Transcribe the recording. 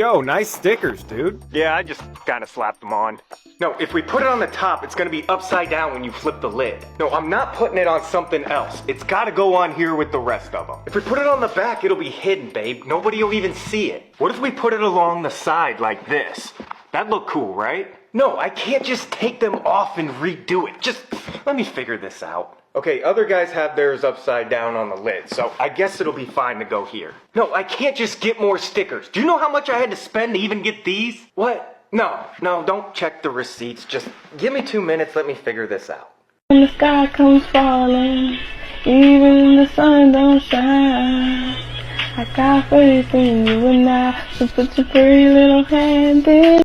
Yo, nice stickers, dude. Yeah, I just kind of slapped them on. No, if we put it on the top, it's gonna be upside down when you flip the lid. No, I'm not putting it on something else. It's gotta go on here with the rest of them. If we put it on the back, it'll be hidden, babe. Nobody will even see it. What if we put it along the side like this? That'd look cool, right? No, I can't just take them off and redo it. Just let me figure this out. Okay, other guys have theirs upside down on the lid, so I guess it'll be fine to go here. No, I can't just get more stickers. Do you know how much I had to spend to even get these? What? No, don't check the receipts. Just give me 2 minutes, let me figure this out. When the sky comes falling, even the sun don't shine, I got faith in you and I, so put your pretty little hand in